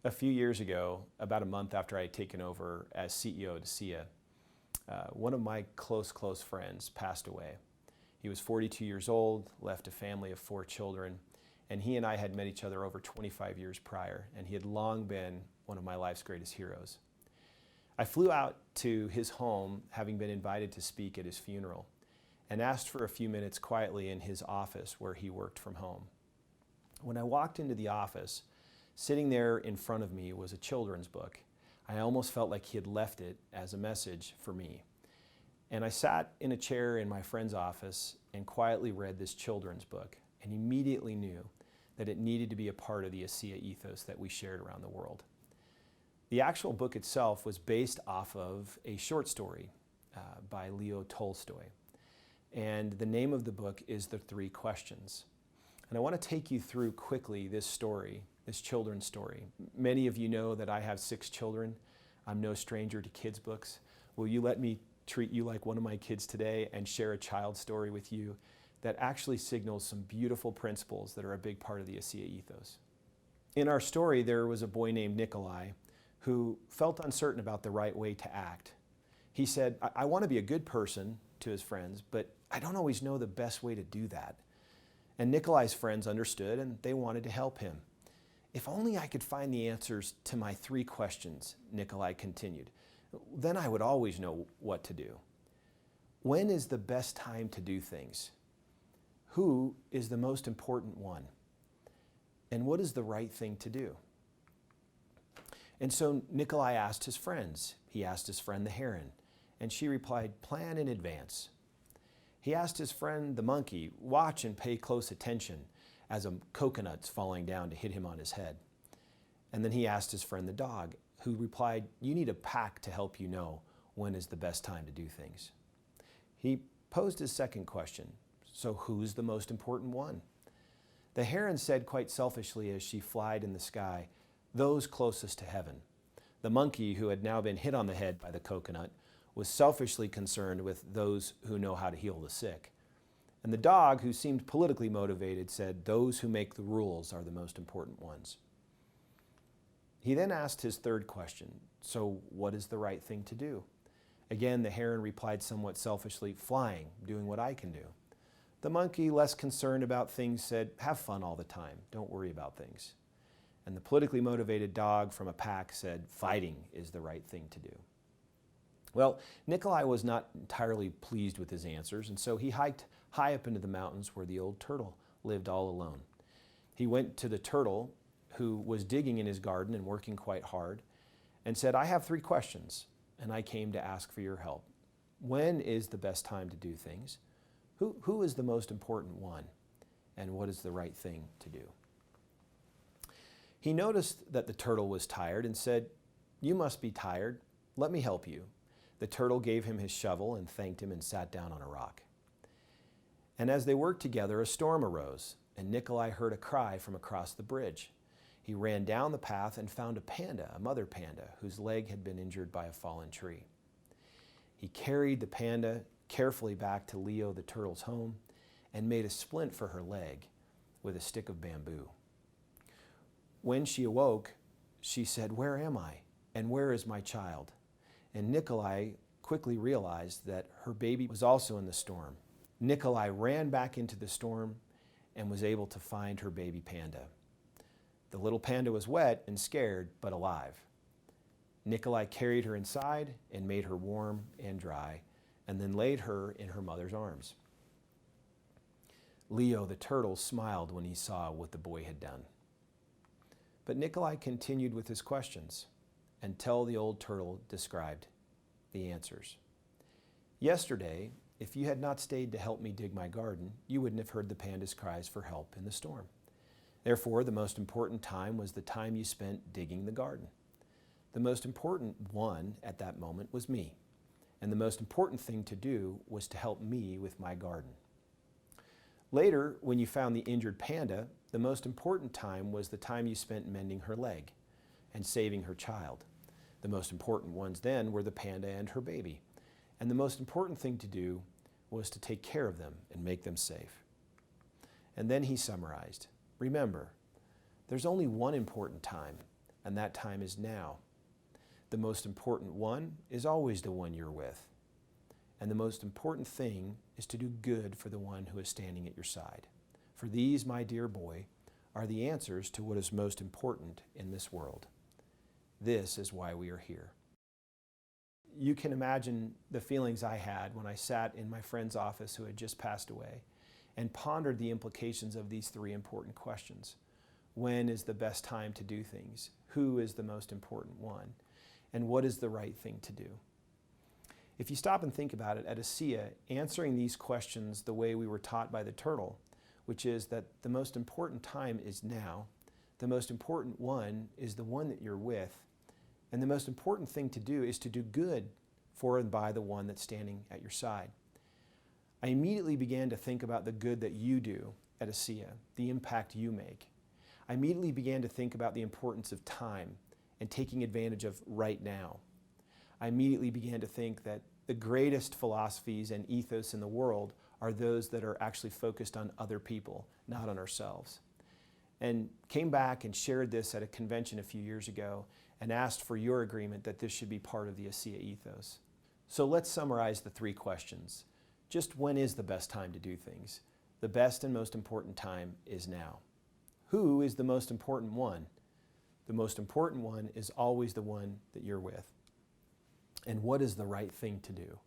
A few years ago, about a month after I had taken over as CEO at ASEA, one of my close friends passed away. He was 42 years old, left a family of 4 children, and he and I had met each other over 25 years prior, and he had long been one of my life's greatest heroes. I flew out to his home, having been invited to speak at his funeral, and asked for a few minutes quietly in his office where he worked from home. When I walked into the office, sitting there in front of me was a children's book. I almost felt like he had left it as a message for me. And I sat in a chair in my friend's office and quietly read this children's book, and immediately knew that it needed to be a part of the ASEA ethos that we shared around the world. The actual book itself was based off of a short story by Leo Tolstoy. And the name of the book is The 3 Questions. And I want to take you through quickly this story, this children's story. Many of you know that I have 6 children. I'm no stranger to kids' books. Will you let me treat you like one of my kids today and share a child's story with you that actually signals some beautiful principles that are a big part of the ASEA ethos? In our story, there was a boy named Nikolai who felt uncertain about the right way to act. He said, I want to be a good person to his friends, but I don't always know the best way to do that. And Nikolai's friends understood, and they wanted to help him. If only I could find the answers to my 3 questions, Nikolai continued, then I would always know what to do. When is the best time to do things? Who is the most important one? And what is the right thing to do? And so Nikolai asked his friends. He asked his friend the heron, and she replied, plan in advance. He asked his friend the monkey, watch and pay close attention as a coconut's falling down to hit him on his head. And then he asked his friend the dog, who replied, you need a pack to help you know when is the best time to do things. He posed his second question, so who's the most important one? The heron said quite selfishly as she flied in the sky, those closest to heaven. The monkey, who had now been hit on the head by the coconut, was selfishly concerned with those who know how to heal the sick. And the dog, who seemed politically motivated, said, those who make the rules are the most important ones. He then asked his third question, so what is the right thing to do? Again, the heron replied somewhat selfishly, flying, doing what I can do. The monkey, less concerned about things, said, have fun all the time, don't worry about things. And the politically motivated dog from a pack said, fighting is the right thing to do. Well, Nikolai was not entirely pleased with his answers, and so he hiked high up into the mountains where the old turtle lived all alone. He went to the turtle, who was digging in his garden and working quite hard, and said, I have 3 questions, and I came to ask for your help. When is the best time to do things? Who is the most important one? And what is the right thing to do? He noticed that the turtle was tired and said, you must be tired. Let me help you. The turtle gave him his shovel and thanked him and sat down on a rock. And as they worked together, a storm arose, and Nikolai heard a cry from across the bridge. He ran down the path and found a panda, a mother panda, whose leg had been injured by a fallen tree. He carried the panda carefully back to Leo the turtle's home and made a splint for her leg with a stick of bamboo. When she awoke, she said, where am I? And where is my child? And Nikolai quickly realized that her baby was also in the storm. Nikolai ran back into the storm and was able to find her baby panda. The little panda was wet and scared, but alive. Nikolai carried her inside and made her warm and dry, and then laid her in her mother's arms. Leo the turtle smiled when he saw what the boy had done. But Nikolai continued with his questions until the old turtle described the answers. Yesterday, if you had not stayed to help me dig my garden, you wouldn't have heard the panda's cries for help in the storm. Therefore, the most important time was the time you spent digging the garden. The most important one at that moment was me. And the most important thing to do was to help me with my garden. Later, when you found the injured panda, the most important time was the time you spent mending her leg and saving her child. The most important ones then were the panda and her baby. And the most important thing to do was to take care of them and make them safe. And then he summarized, remember, there's only one important time, and that time is now. The most important one is always the one you're with. And the most important thing is to do good for the one who is standing at your side. For these, my dear boy, are the answers to what is most important in this world. This is why we are here. You can imagine the feelings I had when I sat in my friend's office who had just passed away and pondered the implications of these three important questions. When is the best time to do things? Who is the most important one? And what is the right thing to do? If you stop and think about it, at ASEA, answering these questions the way we were taught by the turtle, which is that the most important time is now, the most important one is the one that you're with, and the most important thing to do is to do good for and by the one that's standing at your side. I immediately began to think about the good that you do at ASEA, the impact you make. I immediately began to think about the importance of time and taking advantage of right now. I immediately began to think that the greatest philosophies and ethos in the world are those that are actually focused on other people, not on ourselves. And came back and shared this at a convention a few years ago and asked for your agreement that this should be part of the ASEA ethos. So let's summarize the three questions. Just when is the best time to do things? The best and most important time is now. Who is the most important one? The most important one is always the one that you're with. And what is the right thing to do?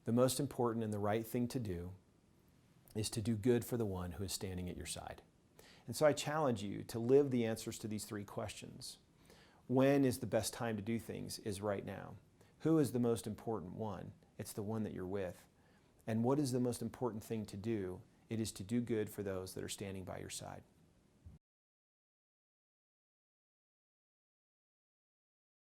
The most important and the right thing to do is to do good for the one who is standing at your side. And so I challenge you to live the answers to these three questions. When is the best time to do things is right now. Who is the most important one? It's the one that you're with. And what is the most important thing to do? It is to do good for those that are standing by your side.